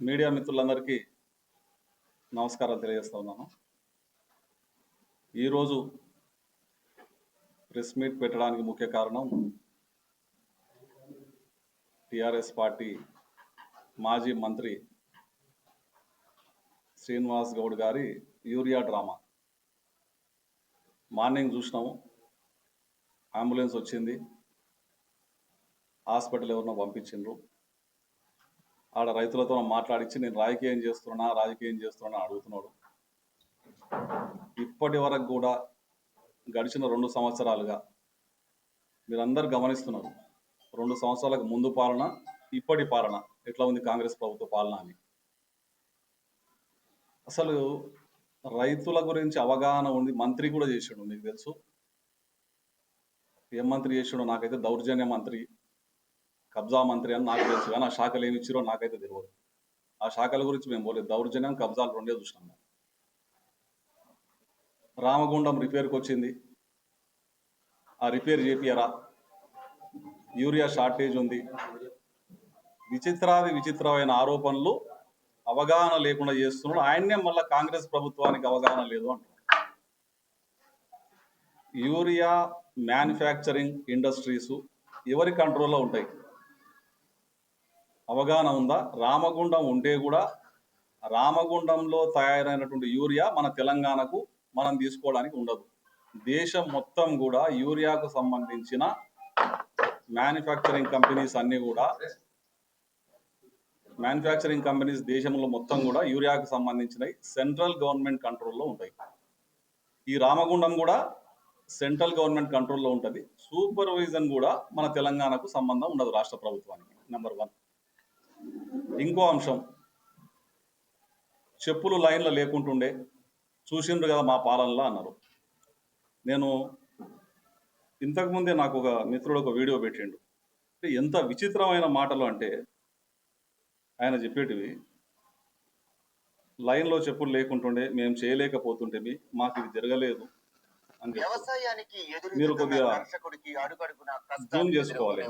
Media మిత్రులందరికీ నమస్కారాలు తెలియజేస్తా ఉన్నాను. ఈరోజు ప్రెస్ మీట్ పెట్టడానికి ముఖ్య కారణం టిఆర్ఎస్ పార్టీ మాజీ మంత్రి శ్రీనివాస్ గౌడ్ గారి యూరియా డ్రామా. మార్నింగ్ చూసినాము, అంబులెన్స్ వచ్చింది, హాస్పిటల్ ఎవరినో పంపించిండ్రు. ఆడ రైతులతో మాట్లాడించి నేను రాజకీయం చేస్తున్నా అడుగుతున్నాడు. ఇప్పటి వరకు కూడా గడిచిన 2 సంవత్సరాలుగా మీరందరూ గమనిస్తున్నారు, 2 సంవత్సరాలకు ముందు పాలన ఇప్పటి పాలన ఎట్లా ఉంది కాంగ్రెస్ ప్రభుత్వ పాలన అని. అసలు రైతుల గురించి అవగాహన ఉంది. మంత్రి కూడా చేసాడు, మీకు తెలుసు. ఏం మంత్రి చేసాడో నాకైతే దౌర్జన్య మంత్రి, కబ్జా మంత్రి అని నాకు తెలుసు, కానీ ఆ శాఖలు ఏమి ఇచ్చారో నాకైతే తెలియదు. ఆ శాఖల గురించి మేము పోలేదు. దౌర్జన్యం, కబ్జాలు రెండే చూసినాం. రామగుండం రిపేర్కి వచ్చింది, ఆ రిపేర్ చేపియరా? యూరియా షార్టేజ్ ఉంది. విచిత్రమైన ఆరోపణలు, అవగాహన లేకుండా చేస్తున్నాడు. ఆయన్నే మళ్ళీ కాంగ్రెస్ ప్రభుత్వానికి అవగాహన లేదు అంటున్నాడు. యూరియా మ్యానుఫ్యాక్చరింగ్ ఇండస్ట్రీస్ ఎవరి కంట్రోల్లో ఉంటాయి? అవగాహన ఉందా? రామగుండం ఉంటే కూడా రామగుండంలో తయారైనటువంటి యూరియా మన తెలంగాణకు మనం తీసుకోవడానికి ఉండదు. దేశం మొత్తం కూడా యూరియాకు సంబంధించిన మ్యానుఫ్యాక్చరింగ్ కంపెనీస్ అన్నీ కూడా దేశంలో మొత్తం కూడా యూరియాకు సంబంధించినవి సెంట్రల్ గవర్నమెంట్ కంట్రోల్లో ఉంటాయి. ఈ రామగుండం కూడా సెంట్రల్ గవర్నమెంట్ కంట్రోల్లో ఉంటుంది. సూపర్విజన్ కూడా మన తెలంగాణకు సంబంధం ఉండదు, రాష్ట్ర ప్రభుత్వానికి. నెంబర్ 1. ఇంకో అంశం, చెప్పులు లైన్లో లేకుంటుండే చూసిండ్రు కదా మా పాలనలో అన్నారు. నేను ఇంతకుముందే నాకు ఒక మిత్రుడు ఒక వీడియో పెట్టిండు. ఎంత విచిత్రమైన మాటలు అంటే, ఆయన చెప్పేటివి, లైన్లో చెప్పులు లేకుంటుండే, మేము చేయలేకపోతుంటే మాకు ఇది జరగలేదు అని వ్యవసాయానికి మీరు కొద్దిగా దర్శకుడికి అడుగడుగున జూమ్ చేసుకోవాలి.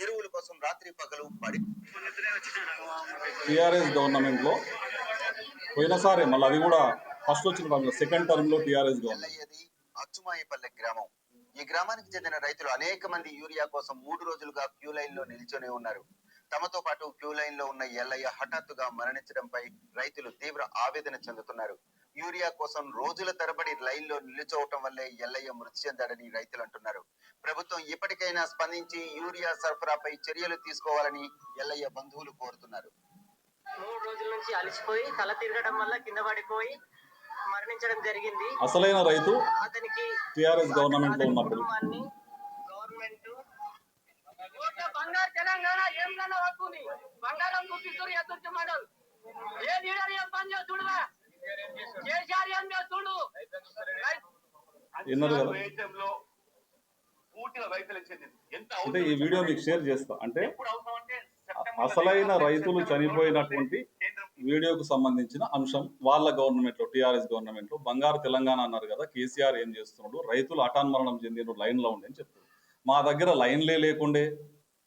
ఎరువుల కోసం రాత్రి పగలు పడి టిఆర్ఎస్ గవర్నమెంట్లో పోయినసారి, మళ్ళీ అది కూడా ఫస్ట్ వచ్చిన సెకండ్ టర్మ్ లో టిఆర్ఎస్ గవర్నమెంట్. అచ్చుమాయిపల్లె గ్రామం. ఈ గ్రామానికి చెందిన రైతులు అనేక మంది యూరియా కోసం 3 రోజులుగా క్యూ లైన్ లో నిల్చొని ఉన్నారు. తమతో పాటు క్యూ లైన్ లో ఉన్న ఎల్లయ్య హఠాత్తుగా మరణించడంపై రైతులు తీవ్ర ఆవేదన చెందుతున్నారు. యూరియా కోసం రోజుల తరబడి లైన్ లో నిల్చోవటం వల్లే ఎల్లయ్య మృతి చెందాడని రైతులు అంటున్నారు. ప్రభుత్వం ఇప్పటికైనా స్పందించి యూరియా సరఫరాపై చర్యలు తీసుకోవాలని ఎల్లయ్య బంధువులు కోరుతున్నారు. 3 రోజుల నుంచి అలసిపోయి తల తిరగడం వల్ల కింద పడిపోయి మరణించడం జరిగింది. అసలైన రైతు అతనికి టిఆర్ఎస్ గవర్నమెంట్ లో ఉన్నప్పుడు గవర్నమెంట్ బంగారు తెలంగాణ ఏం కన్నా వస్తుంది, బంగారం చూపిస్తారు ఎదుర్చి మోడల్ ఏ లీడర్ ఏం పని చేస్తుడువా, కేసీఆర్ ఏం చేస్తుడు విన్నారు కదా. అంటే ఈ వీడియో మీకు షేర్ చేస్తా. అంటే అసలైన రైతులు చనిపోయినటువంటి వీడియోకు సంబంధించిన అంశం. వాళ్ళ గవర్నమెంట్ లో, టిఆర్ఎస్ గవర్నమెంట్ లో బంగారు తెలంగాణ అన్నారు కదా, కేసీఆర్ ఏం చేస్తున్నాడు, రైతులు హఠాన్మరణం చెందిన లైన్ లో ఉండే అని చెప్తారు. మా దగ్గర లైన్లే లేకుండే,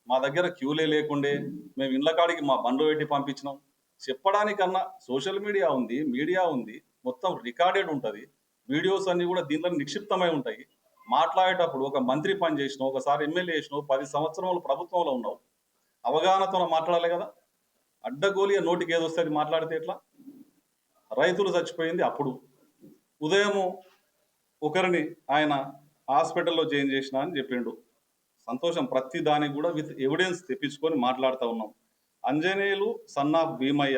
మా దగ్గర క్యూలే లేకుండే, మేము ఇళ్ళ కాడికి మా బండ్లు పెట్టి పంపించినాం చెప్పడానికన్నా సోషల్ మీడియా ఉంది, మీడియా ఉంది, మొత్తం రికార్డెడ్ ఉంటుంది. వీడియోస్ అన్ని కూడా దీంట్లో నిక్షిప్తమై ఉంటాయి. మాట్లాడేటప్పుడు ఒక మంత్రి పని చేసినావు, ఒకసారి ఎమ్మెల్యే చేసినావు, 10 సంవత్సరాలు ప్రభుత్వంలో ఉన్నావు, అవగాహనతో మాట్లాడాలి కదా. అడ్డగోలిగా నోటికి ఏదొస్తే అది మాట్లాడితే ఎట్లా? రైతులు చచ్చిపోయింది అప్పుడు, ఉదయము ఒకరిని ఆయన హాస్పిటల్లో జాయిన్ చేసిన అని చెప్పిండు. సంతోషం, ప్రతి దానికి కూడా విత్ ఎవిడెన్స్ తెప్పించుకొని మాట్లాడుతూ ఉన్నాం. అంజనేయులు సన్నా భీమయ్య,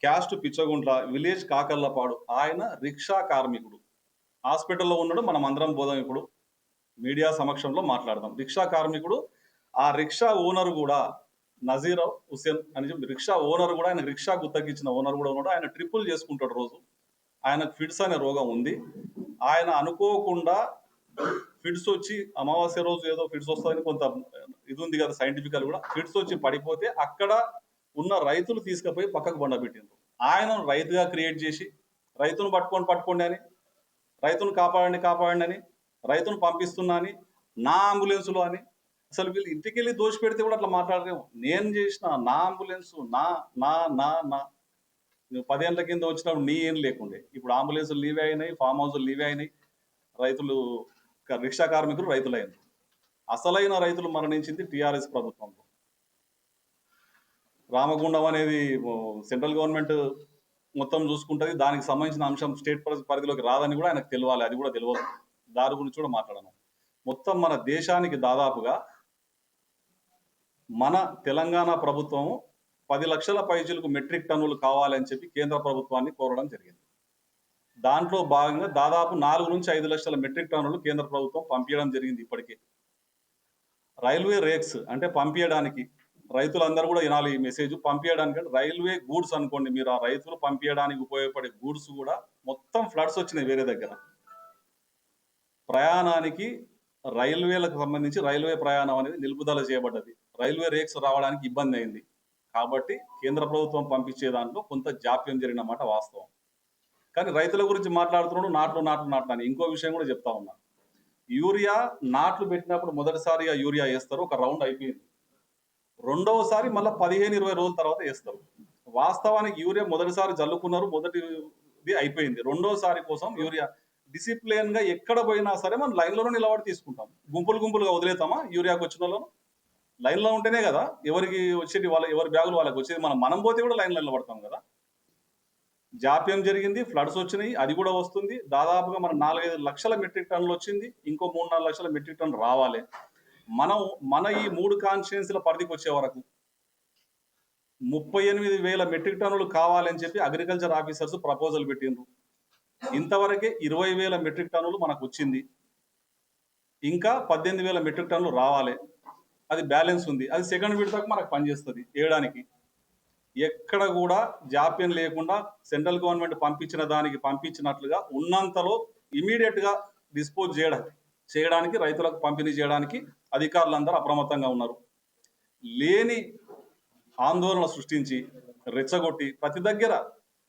క్యాస్ట్ పిచ్చగుంట్ల, విలేజ్ కాకర్లపాడు, ఆయన రిక్షా కార్మికుడు, హాస్పిటల్లో ఉన్నాడు. మనం అందరం పోదాం, ఇప్పుడు మీడియా సమక్షంలో మాట్లాడదాం. రిక్షా కార్మికుడు, ఆ రిక్షా ఓనర్ కూడా నజీర్ హుసేన్ అని చెప్పి రిక్షా ఓనర్ కూడా, ఆయన రిక్షా గుత్తకిచ్చిన ఓనర్ కూడా ఉన్నాడు. ఆయన ట్రిప్పులు చేసుకుంటాడు రోజు. ఆయనకు ఫిట్స్ అనే రోగం ఉంది. ఆయన అనుకోకుండా ఫిట్స్ వచ్చి, అమావాస్య రోజు ఏదో ఫిట్స్ వస్తుందని కొంత ఇది ఉంది కదా సైంటిఫికల్ కూడా, ఫిట్స్ వచ్చి పడిపోతే అక్కడ ఉన్న రైతులు తీసుకుపోయి పక్కకు బండబెట్టిండ్రు. ఆయన రైతుగా క్రియేట్ చేసి రైతును పట్టుకోండి అని, రైతును కాపాడండి అని, రైతును పంపిస్తున్నా అని, నా అంబులెన్సులో అని, అసలు వీళ్ళు ఇంటికి వెళ్ళి దోషి పెడితే కూడా అట్లా మాట్లాడరేమో. నేను చేసిన నా అంబులెన్స్ నా నా నా నా నువ్వు 10 ఏళ్ల కింద వచ్చినప్పుడు నీ ఏం లేకుండే. ఇప్పుడు అంబులెన్సులు లీవే అయినాయి, ఫామ్ హౌస్లు లీవే అయినాయి, రైతులు రిక్షా కార్మికులు రైతులైనారు. అసలైన రైతులు మరణించింది టీఆర్ఎస్ ప్రభుత్వంలో. రామగుండం అనేది సెంట్రల్ గవర్నమెంట్ మొత్తం చూసుకుంటుంది, దానికి సంబంధించిన అంశం స్టేట్ పరిధిలోకి రాదని కూడా ఆయనకు తెలియాలి, అది కూడా తెలియదు. దాని గురించి కూడా మాట్లాడను. మొత్తం మన దేశానికి దాదాపుగా మన తెలంగాణ ప్రభుత్వం 10 లక్షల పైచిలకు మెట్రిక్ టన్నులు కావాలని చెప్పి కేంద్ర ప్రభుత్వాన్ని కోరడం జరిగింది. దాంట్లో భాగంగా దాదాపు 4 నుంచి 5 లక్షల మెట్రిక్ టన్నులు కేంద్ర ప్రభుత్వం పంపించడం జరిగింది ఇప్పటికే. రైల్వే రేక్స్ అంటే పంపించడానికి, రైతులందరూ కూడా వినాలి ఈ మెసేజ్, పంపించడానికి అంటే రైల్వే గూడ్స్ అనుకోండి మీరు, ఆ రైతులు పంపించడానికి ఉపయోగపడే గూడ్స్ కూడా మొత్తం ఫ్లడ్స్ వచ్చినాయి వేరే దగ్గర. ప్రయాణానికి రైల్వేలకు సంబంధించి రైల్వే ప్రయాణం అనేది నిలుపుదల చేయబడ్డది, రైల్వే రేక్స్ రావడానికి ఇబ్బంది అయింది. కాబట్టి కేంద్ర ప్రభుత్వం పంపించే దాంట్లో కొంత జాప్యం జరిగినమాట వాస్తవం. కానీ రైతుల గురించి మాట్లాడుతున్నాడు, నాట్లు అని ఇంకో విషయం కూడా చెప్తా ఉన్నా. యూరియా నాట్లు పెట్టినప్పుడు మొదటిసారిగా యూరియా వేస్తారు, ఒక రౌండ్ అయిపోయింది. రెండవసారి మళ్ళీ 15-20 రోజుల తర్వాత వేస్తారు. వాస్తవానికి యూరియా మొదటిసారి జల్లుకున్నారు, మొదటిది అయిపోయింది. రెండోసారి కోసం యూరియా డిసిప్లిన్ గా ఎక్కడ పోయినా సరే మనం లైన్లోనే నిలబడి తీసుకుంటాం. గుంపులుగా వదిలేతామా? యూరియాకి వచ్చిన వాళ్ళను లైన్లో ఉంటేనే కదా ఎవరికి వచ్చేది, ఎవరి బ్యాగులు వాళ్ళకి వచ్చేది. మనం పోతే కూడా లైన్లో నిలబడతాం కదా. జాప్యం జరిగింది, ఫ్లడ్స్ వచ్చినాయి, అది కూడా వస్తుంది. దాదాపుగా మన 4-5 లక్షల మెట్రిక్ టన్నులు వచ్చింది, ఇంకో 3-4 లక్షల మెట్రిక్ టన్నులు రావాలి. మన ఈ 3 కాన్స్టిట్యుయెన్సీల పరిధికి వచ్చే వరకు 38,000 మెట్రిక్ టన్నులు కావాలని చెప్పి అగ్రికల్చర్ ఆఫీసర్స్ ప్రపోజల్ పెట్టిండ్రు. ఇంతవరకే 20,000 మెట్రిక్ టన్నులు మనకు వచ్చింది, ఇంకా 18,000 మెట్రిక్ టన్నులు రావాలి. అది బ్యాలెన్స్ ఉంది, అది సెకండ్ విడతకు మనకు పనిచేస్తుంది వేయడానికి. ఎక్కడ కూడా జాప్యం లేకుండా సెంట్రల్ గవర్నమెంట్ పంపించిన దానికి పంపించినట్లుగా ఉన్నంతలో ఇమీడియట్ గా డిస్పోజ్ చేయడానికి రైతులకు పంపిణీ చేయడానికి అధికారులందరూ అప్రమత్తంగా ఉన్నారు. లేని ఆందోళన సృష్టించి రెచ్చగొట్టి ప్రతి దగ్గర,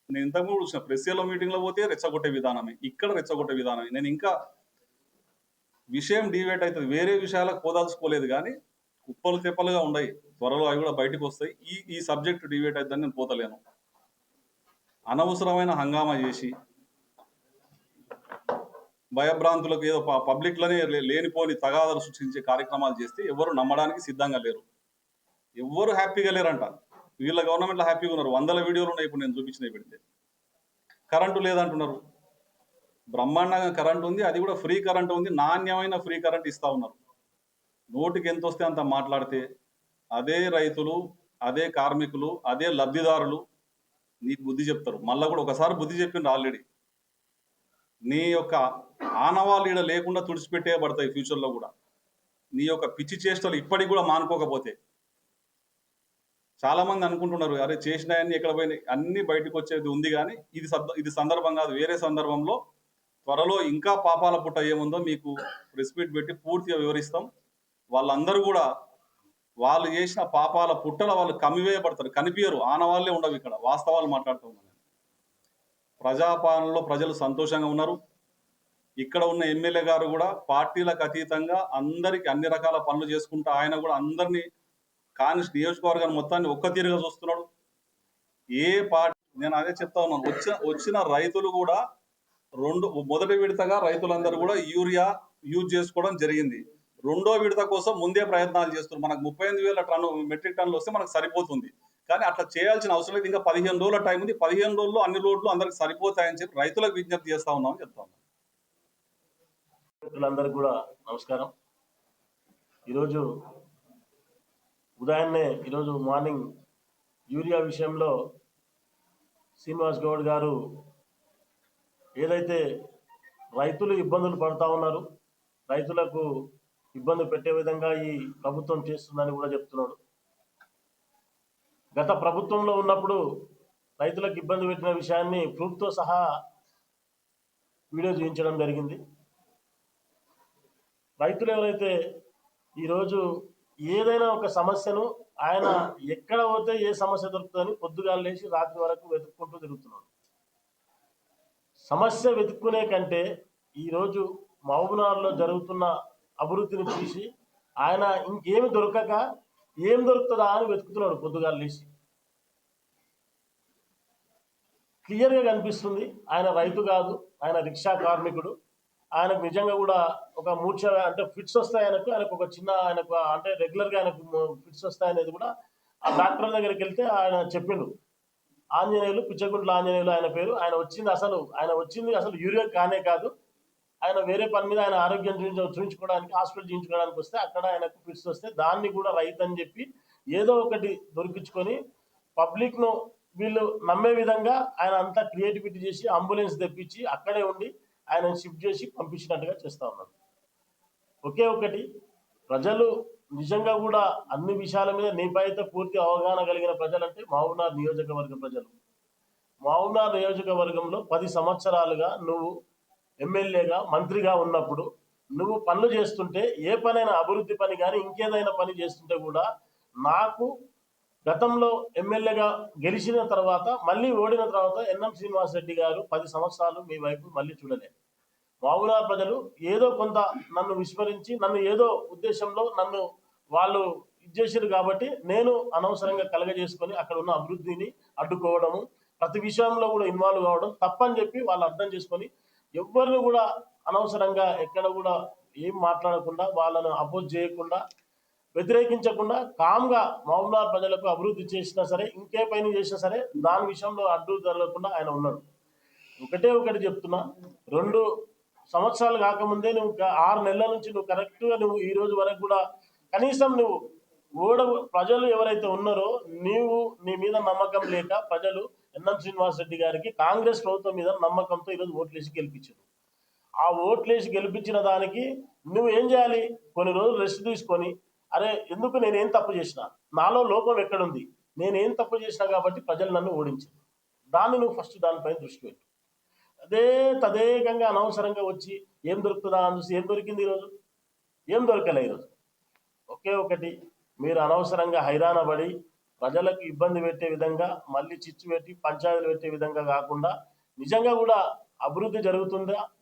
నేను ఇంతకుముందు చూసిన ప్రెస్లో మీటింగ్లో పోతే రెచ్చగొట్టే విధానమే, ఇక్కడ రెచ్చగొట్టే విధానమే. నేను ఇంకా విషయం డివేట్ అవుతుంది, వేరే విషయాలకు పోదాల్చుకోలేదు, కానీ కుప్పలు తెప్పలుగా ఉన్నాయి, త్వరలో అవి కూడా బయటకు వస్తాయి. ఈ సబ్జెక్ట్ డివేట్ అవుతుందని నేను పోతలేను. అనవసరమైన హంగామా చేసి భయభ్రాంతులకు ఏదో పబ్లిక్లోనే లేనిపోని తగాదాలు సృష్టించే కార్యక్రమాలు చేస్తే ఎవరు నమ్మడానికి సిద్ధంగా లేరు, ఎవ్వరు హ్యాపీగా లేరంట. వీళ్ళ గవర్నమెంట్లో హ్యాపీగా ఉన్నారు. 100 వీడియోలు ఉన్నాయి ఇప్పుడు నేను చూపించినవి పెడితే. కరెంటు లేదంటున్నారు, బ్రహ్మాండంగా కరెంటు ఉంది, అది కూడా ఫ్రీ కరెంటు ఉంది, నాణ్యమైన ఫ్రీ కరెంట్ ఇస్తా ఉన్నారు. నోటికి ఎంత వస్తే అంత మాట్లాడితే అదే రైతులు, అదే కార్మికులు, అదే లబ్ధిదారులు నీకు బుద్ధి చెప్తారు. మళ్ళీ కూడా ఒకసారి బుద్ధి చెప్పిండ్రు ఆల్రెడీ. నీ యొక్క ఆనవాళ్ళు ఈడ లేకుండా తుడిచిపెట్టేయబడతాయి ఫ్యూచర్లో కూడా. నీ యొక్క పిచ్చి చేష్టలు ఇప్పటికి కూడా మానుకోకపోతే. చాలా మంది అనుకుంటున్నారు అరే చేసినాయన్ని ఎక్కడ పోయినాయి, అన్ని బయటకు వచ్చేది ఉంది, కానీ ఇది సందర్భం కాదు. వేరే సందర్భంలో త్వరలో ఇంకా పాపాల పుట్ట ఏముందో మీకు ప్రెస్ మీట్ పెట్టి పూర్తిగా వివరిస్తాం. వాళ్ళందరూ కూడా వాళ్ళు చేసిన పాపాల పుట్టల వాళ్ళు కమ్మివేయబడతారు, కనిపించరు, ఆనవాళ్ళే ఉండవు. ఇక్కడ వాస్తవాలు మాట్లాడుతూ ఉన్నాను. ప్రజాపాలనలో ప్రజలు సంతోషంగా ఉన్నారు. ఇక్కడ ఉన్న ఎమ్మెల్యే గారు కూడా పార్టీలకు అతీతంగా అందరికి అన్ని రకాల పనులు చేసుకుంటూ ఆయన కూడా అందరినీ నియోజకవర్గాన్ని మొత్తాన్ని ఒక్క తీరుగా చూస్తున్నాడు. ఏ పార్టీ, నేను అదే చెప్తా ఉన్నాను, వచ్చిన రైతులు కూడా మొదటి విడతగా రైతులందరూ కూడా యూరియా యూజ్ చేసుకోవడం జరిగింది. రెండో విడత కోసం ముందే ప్రయత్నాలు చేస్తున్నారు. మనకు 38,000 మెట్రిక్ టన్నులు వస్తే మనకు సరిపోతుంది, కానీ అట్లా చేయాల్సిన అవసరం లేదు. ఇంకా 15 రోజుల టైం ఉంది, 15 రోజుల్లో అన్ని లోడ్లు అందరికి సరిపోతాయని చెప్పి రైతులకు విజ్ఞప్తి చేస్తా ఉన్నామని చెప్తా ఉన్నాం. మిత్రులందరికీ కూడా నమస్కారం. ఈరోజు ఉదయాన్నే మార్నింగ్ యూరియా విషయంలో శ్రీనివాస్ గౌడ్ గారు ఏదైతే రైతులు ఇబ్బందులు పడుతూ ఉన్నారు, రైతులకు ఇబ్బంది పెట్టే విధంగా ఈ ప్రభుత్వం చేస్తుందని కూడా చెప్తున్నాడు. గత ప్రభుత్వంలో ఉన్నప్పుడు రైతులకు ఇబ్బంది పెట్టిన విషయాన్ని ప్రూఫ్తో సహా వీడియో చూపించడం జరిగింది. రైతులు ఎవరైతే ఈరోజు ఏదైనా ఒక సమస్యను ఆయన ఎక్కడ పోతే ఏ సమస్య దొరుకుతుందని పొద్దుగాల లేచి రాత్రి వరకు వెతుక్కుంటూ తిరుగుతున్నాడు. సమస్య వెతుక్కునే కంటే ఈరోజు మహబూబ్నగర్లో జరుగుతున్న అభివృద్ధిని చూసి ఆయన ఇంకేమి దొరకక ఏం దొరుకుతుందా అని వెతుకుతున్నాడు పొద్దుగాలు లేచి. క్లియర్గా కనిపిస్తుంది ఆయన రైతు కాదు, ఆయన రిక్షా కార్మికుడు. ఆయనకు నిజంగా కూడా ఒక మూర్ఛ అంటే ఫిట్స్ వస్తాయి, ఆయనకు ఒక చిన్న ఆయనకు అంటే రెగ్యులర్గా ఆయనకు ఫిట్స్ వస్తాయనేది కూడా ఆ డాక్టర్ దగ్గరికి వెళ్తే ఆయన చెప్పిండు. ఆంజనేయులు, పిచ్చగుంట్ల ఆంజనేయులు ఆయన పేరు. ఆయన వచ్చింది అసలు యూరియా కానే కాదు, ఆయన వేరే పని మీద ఆయన ఆరోగ్యం చూపించుకోవడానికి హాస్పిటల్ చూపించుకోవడానికి వస్తే అక్కడ ఆయనకు ఫిట్స్ వస్తే దాన్ని కూడా రైతు అని చెప్పి ఏదో ఒకటి దొరికించుకొని పబ్లిక్ను వీళ్ళు నమ్మే విధంగా ఆయన అంతా క్రియేటివిటీ చేసి అంబులెన్స్ తెప్పించి అక్కడే ఉండి ఆయన షిఫ్ట్ చేసి పంపించినట్టుగా చేస్తూ ఉన్నారు. ఒకే ఒకటి, ప్రజలు నిజంగా కూడా అన్ని విషయాల మీద నీపైతే పూర్తి అవగాహన కలిగిన ప్రజలంటే మహబూబ్నగర్ నియోజకవర్గ ప్రజలు. మహబూబ్నగర్ నియోజకవర్గంలో 10 సంవత్సరాలుగా నువ్వు ఎమ్మెల్యేగా మంత్రిగా ఉన్నప్పుడు నువ్వు పనులు చేస్తుంటే ఏ పనైనా అభివృద్ధి పని కానీ ఇంకేదైనా పని చేస్తుంటే కూడా నాకు గతంలో ఎమ్మెల్యేగా గెలిచిన తర్వాత మళ్ళీ ఓడిన తర్వాత ఎన్ఎం శ్రీనివాసరెడ్డి గారు 10 సంవత్సరాలు మీ వైపు మళ్ళీ చూడలేదు. మహబూబ్నగర్ ప్రజలు ఏదో కొంత నన్ను విస్మరించి నన్ను ఏదో ఉద్దేశంలో నన్ను వాళ్ళు ఇచ్చేసారు కాబట్టి నేను అనవసరంగా కలగజేసుకొని అక్కడ ఉన్న అభివృద్ధిని అడ్డుకోవడము, ప్రతి విషయంలో కూడా ఇన్వాల్వ్ కావడం తప్పని చెప్పి వాళ్ళు అర్థం చేసుకొని ఎవరిని కూడా అనవసరంగా ఎక్కడ కూడా ఏం మాట్లాడకుండా వాళ్ళను అపోజ్ చేయకుండా వ్యతిరేకించకుండా కామ్గా మహబూబ్నగర్ ప్రజలకు అభివృద్ధి చేసినా సరే ఇంకే పైన చేసినా సరే దాని విషయంలో అడ్డు జరగకుండా ఆయన ఉన్నాడు. ఒకటి చెప్తున్నా, 2 సంవత్సరాలు కాకముందే నువ్వు 6 నెలల నుంచి నువ్వు కరెక్ట్గా నువ్వు ఈ రోజు వరకు కూడా కనీసం నువ్వు ప్రజలు ఎవరైతే ఉన్నారో నీ మీద నమ్మకం లేక ప్రజలు ఎన్ఎం శ్రీనివాసరెడ్డి గారికి కాంగ్రెస్ ప్రభుత్వం మీద నమ్మకంతో ఈరోజు ఓట్లేసి గెలిపించారు. ఆ ఓట్లేసి గెలిపించిన దానికి నువ్వు ఏం చేయాలి, కొన్ని రోజులు రెస్ట్ తీసుకొని అరే ఎందుకు నేనేం తప్పు చేసినా, నాలో లోపం ఎక్కడుంది, నేనేం తప్పు చేసినా కాబట్టి ప్రజలు నన్ను ఓడించారు, దాన్ని నువ్వు ఫస్ట్ దానిపైన దృష్టి పెట్టు. తదేకంగా అనవసరంగా వచ్చి ఏం దొరుకుతుందా అని చూసి ఏం దొరికింది ఈరోజు? ఏం దొరకలే ఈరోజు. ఒకే ఒకటి, మీరు అనవసరంగా హైరాణ పడి ప్రజలకు ఇబ్బంది పెట్టే విధంగా మళ్ళీ చిచ్చు పెట్టి పంచాయతీలు పెట్టే విధంగా కాకుండా నిజంగా కూడా అభివృద్ధి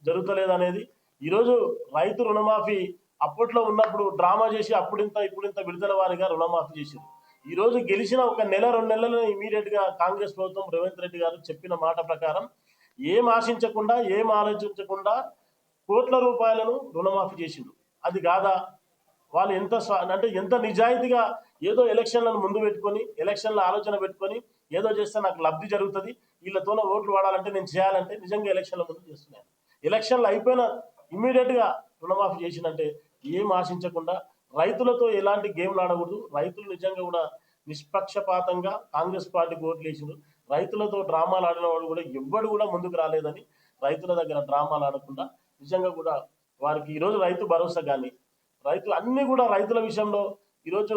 జరుగుతలేదా అనేది ఈరోజు రైతు రుణమాఫీ అప్పట్లో ఉన్నప్పుడు డ్రామా చేసి అప్పుడింత ఇప్పుడింత విడుదల వారిగా రుణమాఫీ చేశారు. ఈరోజు గెలిచిన ఒక నెల 2 నెలల్లో ఇమీడియట్గా కాంగ్రెస్ ప్రభుత్వం రేవంత్ రెడ్డి గారు చెప్పిన మాట ప్రకారం ఏం ఆశించకుండా ఏం ఆలోచించకుండా కోట్ల రూపాయలను రుణమాఫీ చేసిండు. అది కాదా? వాళ్ళు ఎంత నిజాయితీగా ఏదో ఎలక్షన్లను ముందు పెట్టుకొని ఎలక్షన్ల ఆలోచన పెట్టుకొని ఏదో చేస్తే నాకు లబ్ధి జరుగుతుంది, వీళ్ళతోనే ఓట్లు వాడాలంటే నేను చేయాలంటే నిజంగా ఎలక్షన్ల ముందు చేస్తున్నాను. ఎలక్షన్లు అయిపోయిన ఇమ్మీడియట్గా రుణమాఫీ చేసినంటే ఏం ఆశించకుండా రైతులతో ఎలాంటి గేమ్లు ఆడకూడదు. రైతులు నిజంగా కూడా నిష్పక్షపాతంగా కాంగ్రెస్ పార్టీకి ఓట్లు వేసిండు. రైతులతో డ్రామాలు ఆడిన వాడు కూడా ఎవ్వడు కూడా ముందుకు రాలేదని రైతుల దగ్గర డ్రామాలు ఆడకుండా నిజంగా కూడా వారికి ఈరోజు రైతు భరోసా కానీ రైతులు అన్నీ కూడా రైతుల విషయంలో ఈరోజు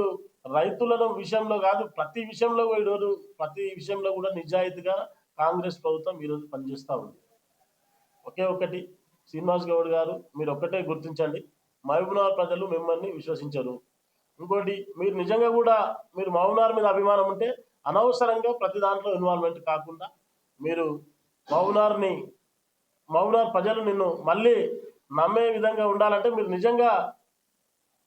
రైతుల విషయంలో కాదు ప్రతి విషయంలో కూడా నిజాయితీగా కాంగ్రెస్ ప్రభుత్వం ఈరోజు పనిచేస్తూ ఉంది. ఒకే ఒకటి, శ్రీనివాస్ గౌడ్ గారు మీరు ఒక్కటే గుర్తించండి, మహబూబ్నగర్ ప్రజలు మిమ్మల్ని విశ్వసించరు. ఇంకోటి, మీరు నిజంగా కూడా మీరు మహబూబ్నగర్ మీద అభిమానం ఉంటే అనవసరంగా ప్రతి దాంట్లో ఇన్వాల్వ్మెంట్ కాకుండా మీరు మహబూబ్నగర్ ప్రజలు నిన్ను మళ్ళీ నమ్మే విధంగా ఉండాలంటే మీరు నిజంగా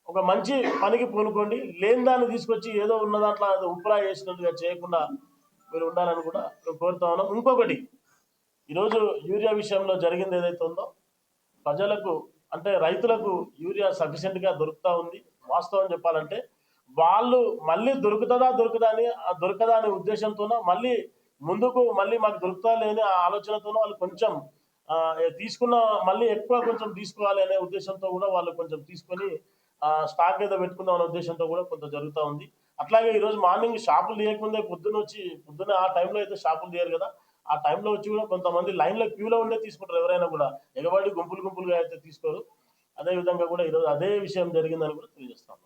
ఒక మంచి పనికి పూనుకోండి. లేని దాన్ని తీసుకొచ్చి ఏదో ఉన్న దాంట్లో ఉప్పురా చేసినట్టుగా చేయకుండా మీరు ఉండాలని కూడా మేము కోరుతా ఉన్నాం. ఇంకొకటి, ఈరోజు యూరియా విషయంలో జరిగింది ఏదైతే ఉందో ప్రజలకు అంటే రైతులకు యూరియా సఫిషియెంట్గా దొరుకుతూ ఉంది. వాస్తవం చెప్పాలంటే వాళ్ళు మళ్ళీ దొరకదా అనే ఉద్దేశంతోనో మళ్ళీ మాకు దొరుకుతా లేని ఆలోచనతోనో వాళ్ళు కొంచెం తీసుకున్న మళ్ళీ ఎక్కువ కొంచెం తీసుకోవాలి అనే ఉద్దేశంతో కూడా వాళ్ళు కొంచెం తీసుకొని స్టాక్ ఏదో పెట్టుకుందాం అనే ఉద్దేశంతో కూడా కొంత జరుగుతూ ఉంది. అట్లాగే ఈరోజు మార్నింగ్ షాపులు తీయకముందే పొద్దున్న ఆ టైంలో అయితే షాపులు తీయరు కదా, ఆ టైంలో వచ్చి కూడా కొంతమంది లైన్లో క్యూలో ఉండే తీసుకుంటారు. ఎవరైనా కూడా ఎగబడి గుంపులుగా అయితే తీసుకోరు. అదేవిధంగా కూడా ఈరోజు అదే విషయం జరిగిందని కూడా తెలియజేస్తాను.